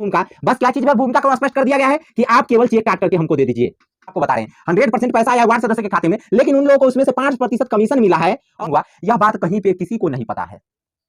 भूमिका, बस क्या चीज पर भूमिका को स्पष्ट कर दिया गया है कि आप केवल चेक काट करके हमको दे दीजिए। आपको बता रहे हैं 100% पैसा आया वार्ड सदस्य के खाते में, लेकिन उन लोगों को उसमें से 5% कमीशन मिला है। और यह बात कहीं पे किसी को नहीं पता है।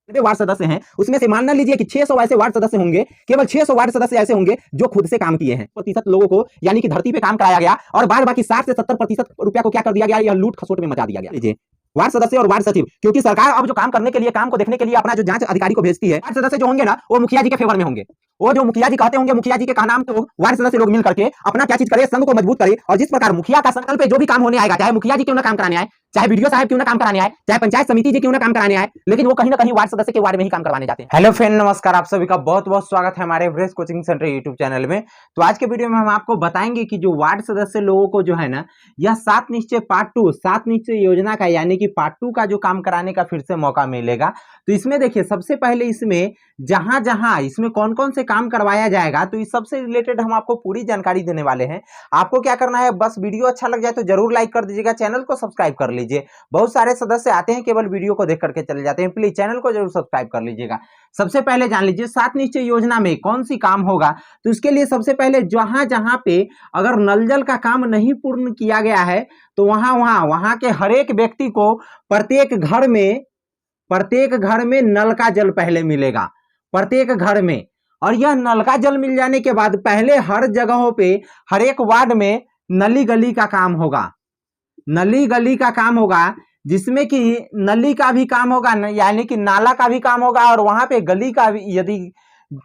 वार्ड सदस्य हैं, उसमें से मान लीजिए कि 600 ऐसे वार्ड सदस्य होंगे, केवल 600 वार्ड सदस्य ऐसे होंगे जो खुद से काम किए हैं। प्रतिशत लोगों को यानी कि धरती पे काम कराया गया और बाद बाकी 60 से 70% रुपया को क्या कर दिया गया, यह लूट खसोट में मचा दिया गया। वार्ड सदस्य और वार्ड सचिव, क्योंकि सरकार अब जो काम करने के लिए, काम को देखने के लिए अपना जो जांच अधिकारी को भेजती है, वार्ड सदस्य जो होंगे ना, वो मुखिया जी के फेवर में होंगे। वो जो मुखिया जी कहते होंगे, मुखिया जी के कहा नाम तो वार्ड सदस्य लोग मिल करके अपना क्या चीज करे, संघ को मजबूत करे। और जिस प्रकार मुखिया का संकल्प पे जो भी काम होने आएगा, चाहे मुखिया जी क्यों ना काम कराने आए, चाहे वीडियो साहब क्यों ना काम कराने आए, चाहे पंचायत समिति जी क्यों ना काम कराने आए, लेकिन वो कहीं ना कहीं वार्ड सदस्य के वार्ड में ही काम करवाने जाते हैं। हेलो फ्रेंड, नमस्कार। आप सभी का बहुत बहुत स्वागत है हमारे Everest coaching centre YouTube channel में। तो आज के वीडियो में हम आपको बताएंगे कि जो वार्ड सदस्य लोगों को जो है ना, यह 7 निश्चय पार्ट 2, 7 निश्चय योजना का यानी कि पार्ट 2 का जो काम कराने का फिर से मौका मिलेगा। तो इसमें देखिए, सबसे पहले इसमें जहां जहां इसमें कौन कौन से काम करवाया जाएगा, तो इस सबसे रिलेटेड हम आपको पूरी जानकारी देने वाले हैं। आपको क्या करना है, बस वीडियो अच्छा लग जाए तो जरूर लाइक कर दीजिएगा, चैनल को सब्सक्राइब कर लीजिए। बहुत सारे सदस्य आते हैं केवल वीडियो को देख करके चले जाते हैं, प्लीज चैनल को जरूर सब्सक्राइब कर लीजिएगा। सबसे पहले जान लीजिए 7 निश्चय योजना में कौन सी काम होगा। तो इसके लिए सबसे पहले जहां जहां पे अगर नल जल का काम नहीं पूर्ण किया गया है, तो वहां के हर एक व्यक्ति को प्रत्येक घर में नल का जल पहले मिलेगा, प्रत्येक घर में। और यह नल का जल मिल जाने के बाद पहले हर जगहों पे, हर एक वार्ड में नली गली का काम होगा, नली गली का काम होगा, जिसमें कि नली का भी काम होगा, यानी कि नाला का भी काम होगा। और वहां पे गली का भी, यदि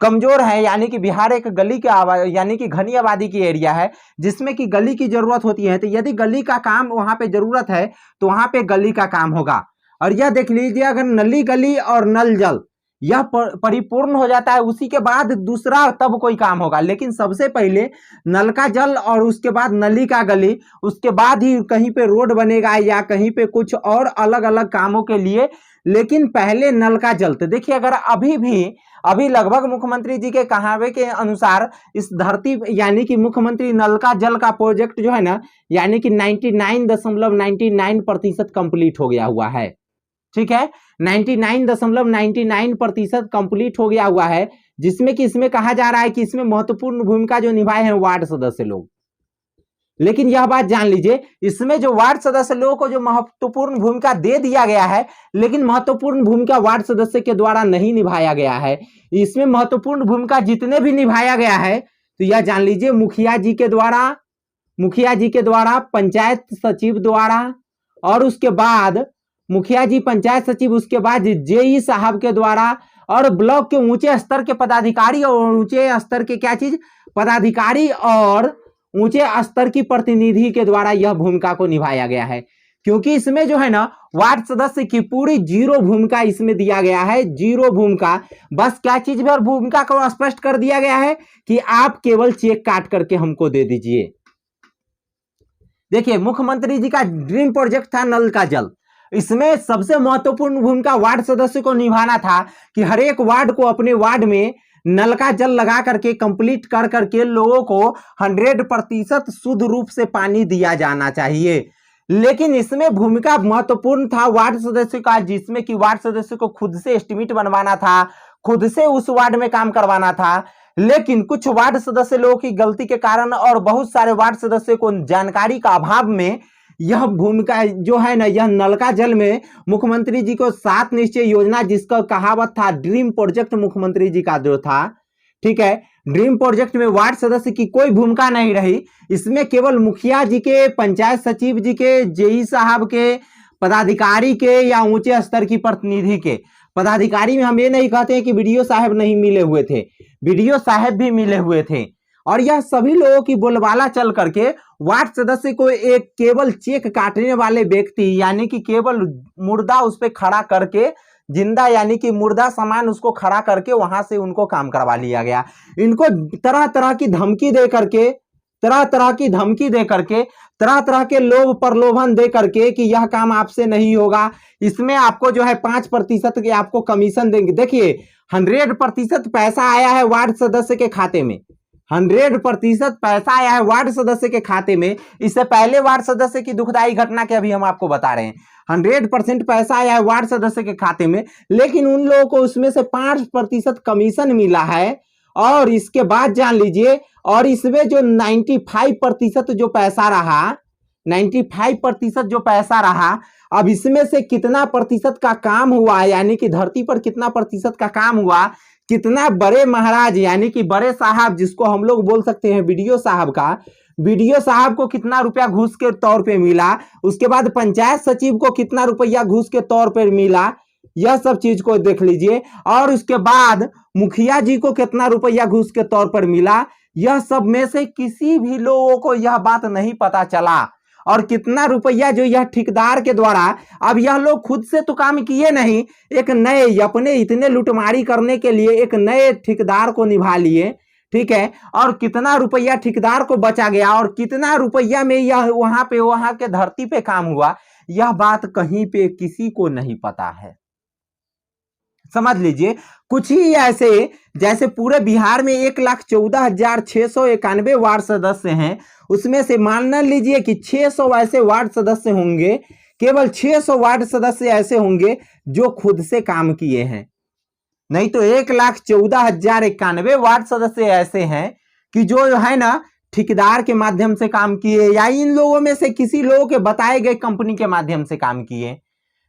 कमजोर है, यानी कि बिहार एक गली का यानी कि घनी आबादी की एरिया है जिसमें कि गली की जरूरत होती है, तो यदि गली का काम वहां पे जरूरत है तो वहां पे गली का काम होगा। और यह देख लीजिए, अगर नली गली और नल जल यह परिपूर्ण हो जाता है, उसी के बाद दूसरा तब कोई काम होगा। लेकिन सबसे पहले नल का जल और उसके बाद नली का गली, उसके बाद ही कहीं पे रोड बनेगा या कहीं पे कुछ और अलग अलग कामों के लिए, लेकिन पहले नल का जल। तो देखिए, अगर अभी लगभग मुख्यमंत्री जी के कहावे के अनुसार इस धरती यानी कि मुख्यमंत्री नल का जल का प्रोजेक्ट जो है ना, यानी कि 99.99% कंप्लीट हो गया हुआ है। ठीक है, 99.99% कंप्लीट हो गया हुआ है, जिसमें कि इसमें कहा जा रहा है कि इसमें महत्वपूर्ण भूमिका जो निभाए हैं वार्ड सदस्य लोग। लेकिन यह बात जान लीजिए, इसमें जो वार्ड सदस्य लोगों को जो महत्वपूर्ण भूमिका दे दिया गया है, लेकिन महत्वपूर्ण भूमिका वार्ड सदस्य के द्वारा नहीं निभाया गया है। इसमें महत्वपूर्ण भूमिका जितने भी निभाया गया है, तो यह जान लीजिए मुखिया जी के द्वारा, पंचायत सचिव द्वारा, और उसके बाद मुखिया जी, पंचायत सचिव, उसके बाद जेई साहब के द्वारा, और ब्लॉक के ऊंचे स्तर के पदाधिकारी और ऊंचे स्तर के पदाधिकारी और ऊंचे स्तर की प्रतिनिधि के द्वारा यह भूमिका को निभाया गया है। क्योंकि इसमें जो है ना, वार्ड सदस्य की पूरी जीरो भूमिका इसमें दिया गया है, जीरो भूमिका। बस क्या चीज पर भूमिका को स्पष्ट कर दिया गया है कि आप केवल चेक काट करके हमको दे दीजिए। देखिए, मुख्यमंत्री जी का ड्रीम प्रोजेक्ट था नल का जल। इसमें सबसे महत्वपूर्ण भूमिका वार्ड सदस्य को निभाना था कि हर एक वार्ड को अपने वार्ड में नल का जल लगा करके कंप्लीट कर करके लोगों को 100% शुद्ध रूप से पानी दिया जाना चाहिए। लेकिन इसमें भूमिका महत्वपूर्ण था वार्ड सदस्य का, जिसमें कि वार्ड सदस्य को खुद से एस्टिमेट बनवाना था, खुद से उस वार्ड में काम करवाना था। लेकिन कुछ वार्ड सदस्य लोगों की गलती के कारण और बहुत सारे वार्ड सदस्य को जानकारी का अभाव में यह भूमिका जो है ना, यह नल का जल में मुख्यमंत्री जी को 7 निश्चय योजना, जिसका कहावत था ड्रीम प्रोजेक्ट मुख्यमंत्री जी का जो था, ठीक है, ड्रीम प्रोजेक्ट में वार्ड सदस्य की कोई भूमिका नहीं रही। इसमें केवल मुखिया जी के, पंचायत सचिव जी के, जेई साहब के, पदाधिकारी के या ऊंचे स्तर की प्रतिनिधि के। पदाधिकारी में हम ये नहीं कहते हैं कि वीडियो साहब नहीं मिले हुए थे, वीडियो साहब भी मिले हुए थे। और यह सभी लोगों की बोलबाला चल करके वार्ड सदस्य को एक केवल चेक काटने वाले व्यक्ति, यानी कि केवल मुर्दा उस पर खड़ा करके, जिंदा यानी कि मुर्दा सामान उसको खड़ा करके वहां से उनको काम करवा लिया गया। इनको तरह तरह की धमकी दे करके, तरह तरह के लोभ प्रलोभन दे करके कि यह काम आपसे नहीं होगा, इसमें आपको जो है 5% के आपको कमीशन देंगे। देखिए, 100% पैसा आया है वार्ड सदस्य के खाते में, 100% पैसा आया है वार्ड सदस्य के खाते में। इससे पहले वार्ड सदस्य की दुखदाई घटना के अभी हम आपको बता रहे हैं। 100% पैसा आया है वार्ड सदस्य के खाते में, लेकिन उन लोगों को उसमें से 5% कमीशन मिला है। और इसके बाद जान लीजिए, और इसमें जो 95% जो पैसा रहा, 95% जो पैसा रहा, अब इसमें से कितना प्रतिशत का काम हुआ, यानी कि धरती पर कितना प्रतिशत का काम हुआ, कितना बड़े महाराज यानी कि बड़े साहब जिसको हम लोग बोल सकते हैं बीडीओ साहब का, बीडीओ साहब को कितना रुपया घूस के तौर पे मिला, उसके बाद पंचायत सचिव को कितना रुपया घूस के तौर पर मिला, यह सब चीज को देख लीजिए। और उसके बाद मुखिया जी को कितना रुपया घूस के तौर पर मिला, यह सब में से किसी भी लोगों को यह बात नहीं पता चला। और कितना रुपया जो यह ठेकेदार के द्वारा, अब यह लोग खुद से तो काम किए नहीं, एक नए अपने इतने लूटमारी करने के लिए एक नए ठेकेदार को निभा लिए, ठीक है। और कितना रुपया ठेकेदार को बचा गया और कितना रुपया में यह वहां के धरती पे काम हुआ, यह बात कहीं पे किसी को नहीं पता है। समझ लीजिए, कुछ ही ऐसे जैसे पूरे बिहार में 1,14,691 वार्ड सदस्य हैं, उसमें से मान लीजिए कि 600 ऐसे वार्ड सदस्य होंगे, केवल 600 वार्ड सदस्य ऐसे होंगे जो खुद से काम किए हैं, नहीं तो 1,14,091 वार्ड सदस्य ऐसे हैं कि जो है ना ठेकेदार के माध्यम से काम किए या इन लोगों में से किसी लोगों के बताए गए कंपनी के माध्यम से काम किए।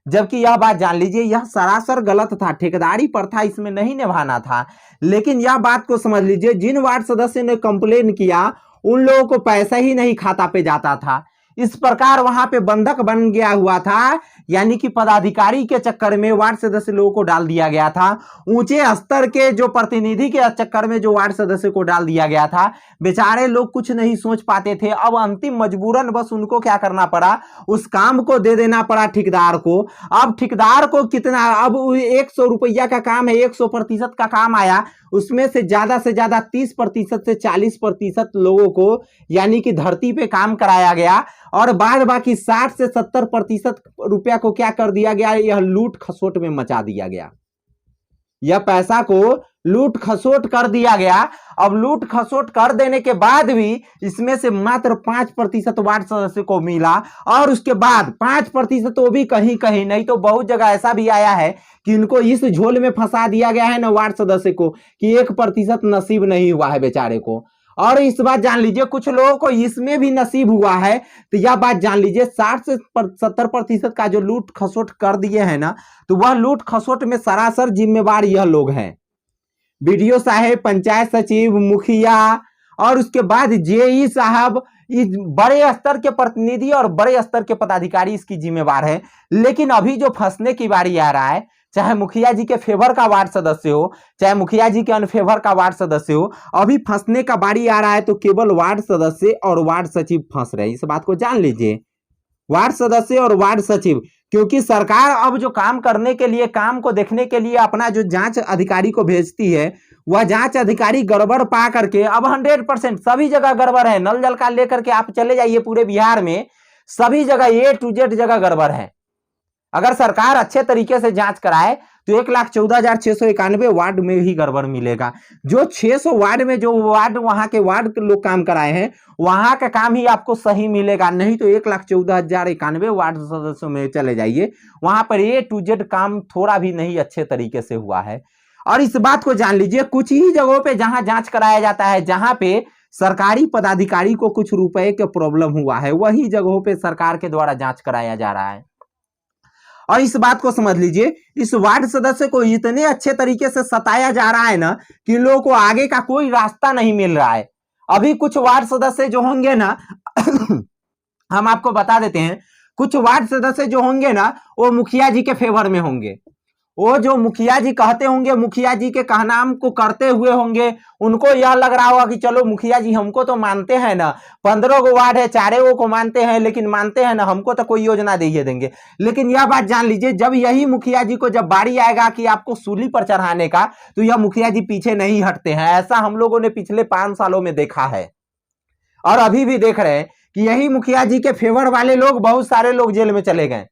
जबकि यह बात जान लीजिए, यह सरासर गलत था, ठेकेदारी प्रथा इसमें नहीं निभाना था। लेकिन यह बात को समझ लीजिए, जिन वार्ड सदस्य ने कंप्लेन किया उन लोगों को पैसा ही नहीं खाता पे जाता था। इस प्रकार वहां पे बंधक बन गया हुआ था, यानी कि पदाधिकारी के चक्कर में वार्ड सदस्य लोगों को डाल दिया गया था, ऊंचे स्तर के जो प्रतिनिधि के चक्कर में जो वार्ड सदस्य को डाल दिया गया था। बेचारे लोग कुछ नहीं सोच पाते थे। अब अंतिम मजबूरन बस उनको क्या करना पड़ा, उस काम को दे देना पड़ा ठेकेदार को। अब ठेकेदार को कितना, अब 100 रुपया का काम है, 100% का काम आया, उसमें से ज्यादा 30% से 40% लोगों को यानी कि धरती पे काम कराया गया और बाद बाकी 60 से 70% रुपया को क्या कर दिया गया, यह लूट खसोट में मचा दिया गया। यह पैसा को लूट खसोट कर दिया गया। अब लूट खसोट कर देने के बाद भी इसमें से मात्र 5% वार्ड सदस्य को मिला और उसके बाद 5% वो भी कहीं कहीं, नहीं तो बहुत जगह ऐसा भी आया है कि इनको इस झोल में फंसा दिया गया है ना वार्ड सदस्य को कि 1% नसीब नहीं हुआ है बेचारे को। और इस बात जान लीजिए, कुछ लोगों को इसमें भी नसीब हुआ है, तो यह बात जान लीजिए 60 से 70% का जो लूट खसोट कर दिए हैं ना, तो वह लूट खसोट में सरासर जिम्मेवार यह लोग हैं, बीडीओ साहब, पंचायत सचिव, मुखिया और उसके बाद जेई साहब, इस बड़े स्तर के प्रतिनिधि और बड़े स्तर के पदाधिकारी इसकी जिम्मेवार है। लेकिन अभी जो फंसने की बारी आ रहा है, चाहे मुखिया जी के फेवर का वार्ड सदस्य हो, चाहे मुखिया जी के अनफेवर का वार्ड सदस्य हो, अभी फंसने का बारी आ रहा है तो केवल वार्ड सदस्य और वार्ड सचिव फंस रहे हैं। इस बात को जान लीजिए, वार्ड सदस्य और वार्ड सचिव, क्योंकि सरकार अब जो काम करने के लिए, काम को देखने के लिए अपना जो जांच अधिकारी को भेजती है, वह जांच अधिकारी गड़बड़ पा करके अब 100% सभी जगह गड़बड़ है। नल जल का लेकर के आप चले जाइए पूरे बिहार में, सभी जगह A to Z जगह गड़बड़ है। अगर सरकार अच्छे तरीके से जांच कराए तो 1,14,691 वार्ड में ही गड़बड़ मिलेगा। जो 600 वार्ड में जो वार्ड वहां के वार्ड के लोग काम कराए हैं, वहां का काम ही आपको सही मिलेगा। नहीं तो 1,14,091 वार्ड सदस्यों में चले जाइए, वहां पर A to Z काम थोड़ा भी नहीं अच्छे तरीके से हुआ है। और इस बात को जान लीजिए, कुछ ही जगहों पे जहां जांच कराया जाता है, जहां पे सरकारी पदाधिकारी को कुछ रुपए के प्रॉब्लम हुआ है, वही जगहों पे सरकार के द्वारा जांच कराया जा रहा है। और इस बात को समझ लीजिए, इस वार्ड सदस्य को इतने अच्छे तरीके से सताया जा रहा है ना कि इन लोगों को आगे का कोई रास्ता नहीं मिल रहा है। अभी कुछ वार्ड सदस्य जो होंगे ना हम आपको बता देते हैं, कुछ वार्ड सदस्य जो होंगे ना वो मुखिया जी के फेवर में होंगे। वो जो मुखिया जी कहते होंगे, मुखिया जी के कहनाम को करते हुए होंगे, उनको यह लग रहा होगा कि चलो मुखिया जी हमको तो मानते हैं ना, 15 गो वार्ड है, 4 को मानते हैं, लेकिन मानते हैं ना, हमको तो कोई योजना दे ही देंगे। लेकिन यह बात जान लीजिए, जब यही मुखिया जी को जब बारी आएगा कि आपको सूली पर चढ़ाने का, तो यह मुखिया जी पीछे नहीं हटते हैं। ऐसा हम लोगों ने पिछले 5 सालों में देखा है और अभी भी देख रहे हैं कि यही मुखिया जी के फेवर वाले लोग, बहुत सारे लोग जेल में चले गए,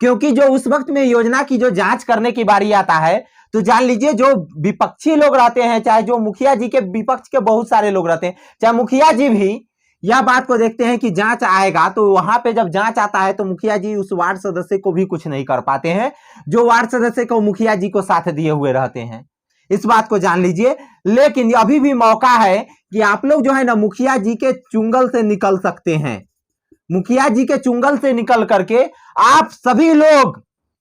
क्योंकि जो उस वक्त में योजना की जो जांच करने की बारी आता है, तो जान लीजिए जो विपक्षी लोग रहते हैं, चाहे जो मुखिया जी के विपक्ष के बहुत सारे लोग रहते हैं, चाहे मुखिया जी भी यह बात को देखते हैं कि जांच आएगा, तो वहां पे जब जांच आता है तो मुखिया जी उस वार्ड सदस्य को भी कुछ नहीं कर पाते हैं, जो वार्ड सदस्य को मुखिया जी को साथ दिए हुए रहते हैं। इस बात को जान लीजिए। लेकिन अभी भी मौका है कि आप लोग जो है ना मुखिया जी के चुंगल से निकल सकते हैं। मुखिया जी के चुंगल से निकल करके आप सभी लोग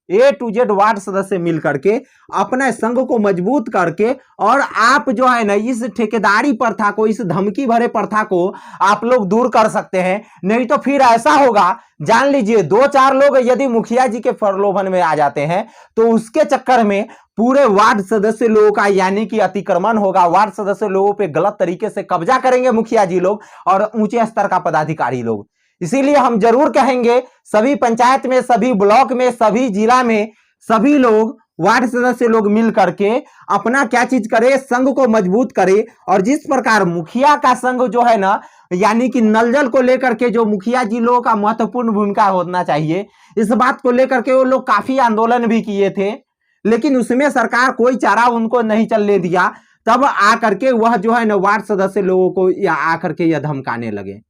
A to Z वार्ड सदस्य मिल करके अपने संघ को मजबूत करके और आप जो है ना इस ठेकेदारी प्रथा को, इस धमकी भरे प्रथा को आप लोग दूर कर सकते हैं। नहीं तो फिर ऐसा होगा, जान लीजिए, 2-4 लोग यदि मुखिया जी के प्रलोभन में आ जाते हैं तो उसके चक्कर में पूरे वार्ड सदस्य लोगों का यानी कि अतिक्रमण होगा। वार्ड सदस्य लोगों पे गलत तरीके से कब्जा करेंगे मुखिया जी लोग और ऊंचे स्तर का पदाधिकारी लोग। इसीलिए हम जरूर कहेंगे सभी पंचायत में, सभी ब्लॉक में, सभी जिला में सभी लोग वार्ड सदस्य लोग मिल करके अपना क्या चीज करे, संघ को मजबूत करे। और जिस प्रकार मुखिया का संघ जो है ना यानी कि नल जल को लेकर के जो मुखिया जी लोगों का महत्वपूर्ण भूमिका होना चाहिए, इस बात को लेकर के वो लोग काफी आंदोलन भी किए थे, लेकिन उसमें सरकार कोई चारा उनको नहीं चलने दिया। तब आकर के वह जो है ना वार्ड सदस्य लोगों को या आकर के यह धमकाने लगे।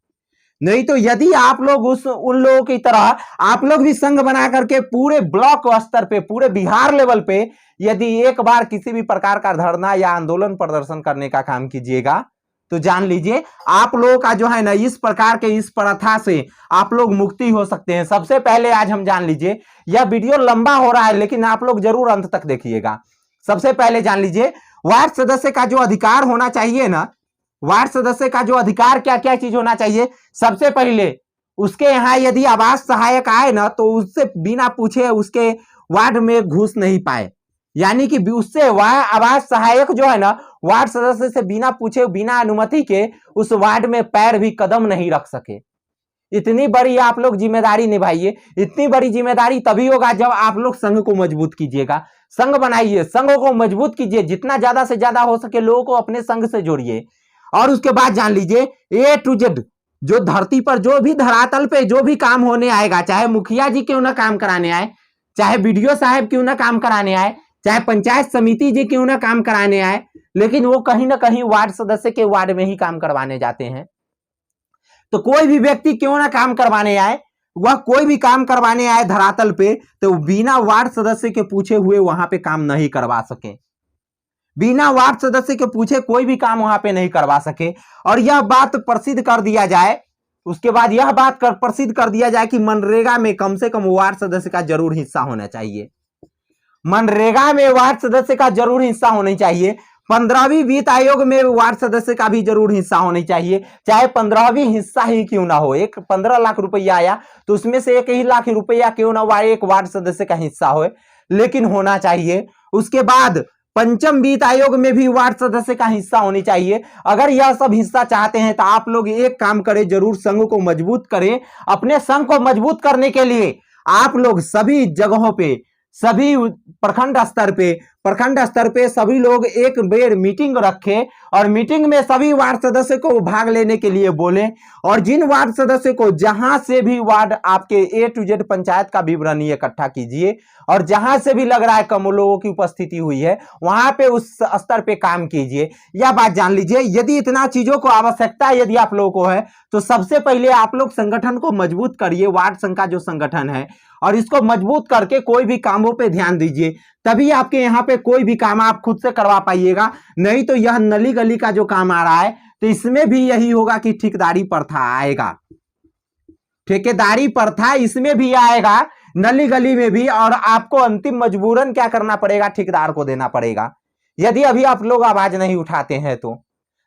नहीं तो यदि आप लोग उन लोगों की तरह आप लोग भी संघ बना करके पूरे ब्लॉक स्तर पे, पूरे बिहार लेवल पे यदि एक बार किसी भी प्रकार का धरना या आंदोलन प्रदर्शन करने का काम कीजिएगा तो जान लीजिए आप लोगों का जो है ना इस प्रकार के इस प्रथा से आप लोग मुक्ति हो सकते हैं। सबसे पहले आज हम जान लीजिए, यह वीडियो लंबा हो रहा है लेकिन आप लोग जरूर अंत तक देखिएगा। सबसे पहले जान लीजिए वार्ड सदस्य का जो अधिकार होना चाहिए ना, वार्ड सदस्य का जो अधिकार क्या क्या चीज होना चाहिए। सबसे पहले उसके यहाँ यदि आवास सहायक आए ना तो उससे बिना पूछे उसके वार्ड में घुस नहीं पाए, यानी कि उससे वह आवास सहायक जो है ना वार्ड सदस्य से बिना पूछे, बिना अनुमति के उस वार्ड में पैर भी कदम नहीं रख सके। इतनी बड़ी आप लोग जिम्मेदारी निभाइए। इतनी बड़ी जिम्मेदारी तभी होगा जब आप लोग संघ को मजबूत कीजिएगा। संघ बनाइए, संघ को मजबूत कीजिए, जितना ज्यादा से ज्यादा हो सके लोगों को अपने संघ से जोड़िए। और उसके बाद जान लीजिए A to Z जो धरती पर जो भी धरातल पे जो भी काम होने आएगा, चाहे मुखिया जी क्यों ना काम कराने आए, चाहे BDO साहब क्यों ना काम कराने आए, चाहे पंचायत समिति जी क्यों ना काम कराने आए, लेकिन वो कहीं ना कहीं वार्ड सदस्य के वार्ड में ही काम करवाने जाते हैं। तो कोई भी व्यक्ति क्यों ना काम करवाने आए, वह कोई भी काम करवाने आए धरातल पे तो बिना वार्ड सदस्य के पूछे हुए वहां पे काम नहीं करवा सके, बिना वार्ड सदस्य के पूछे कोई भी काम वहां पे नहीं करवा सके। और यह बात प्रसिद्ध कर दिया जाए, उसके बाद यह बात प्रसिद्ध कर दिया जाए कि मनरेगा में कम से कम वार्ड सदस्य का जरूर हिस्सा होना चाहिए। मनरेगा में वार्ड सदस्य का जरूर हिस्सा होना चाहिए। 15वीं वित्त आयोग में वार्ड सदस्य का भी जरूर हिस्सा होनी चाहिए, चाहे 15वीं हिस्सा ही क्यों ना हो। एक 15 लाख रुपया आया तो उसमें से 1 ही लाख रुपया क्यों ना हुआ एक वार्ड सदस्य का हिस्सा हो, लेकिन होना चाहिए। उसके बाद 5वीं वित्त आयोग में भी वार्ड सदस्य का हिस्सा होनी चाहिए। अगर यह सब हिस्सा चाहते हैं तो आप लोग एक काम करें, जरूर संघ को मजबूत करें। अपने संघ को मजबूत करने के लिए आप लोग सभी जगहों पे, सभी प्रखंड स्तर पे सभी लोग एक बेर मीटिंग रखें और मीटिंग में सभी वार्ड सदस्य को भाग लेने के लिए बोलें। और जिन वार्ड सदस्य को जहां से भी वार्ड आपके A to Z पंचायत का विवरण इकट्ठा कीजिए और जहां से भी लग रहा है कम लोगों की उपस्थिति हुई है वहां पे उस स्तर पे काम कीजिए। यह बात जान लीजिए, यदि इतना चीजों को आवश्यकता यदि आप लोगों को है तो सबसे पहले आप लोग संगठन को मजबूत करिए, वार्ड संघ का जो संगठन है, और इसको मजबूत करके कोई भी कामों पे ध्यान दीजिए, तभी आपके यहाँ पे कोई भी काम आप खुद से करवा पाइएगा। नहीं तो यह नली गली का जो काम आ रहा है तो इसमें भी यही होगा कि ठेकेदारी प्रथा आएगा, ठेकेदारी प्रथा इसमें भी आएगा, नली गली में भी। और आपको अंतिम मजबूरन क्या करना पड़ेगा, ठेकेदार को देना पड़ेगा। यदि अभी आप लोग आवाज नहीं उठाते हैं तो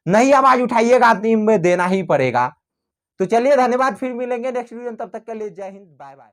नहीं आवाज उठाइएगा, अंतिम में देना ही पड़ेगा। तो चलिए धन्यवाद, फिर मिलेंगे नेक्स्ट वीडियो, तब तक के लिए जय हिंद, बाय बाय।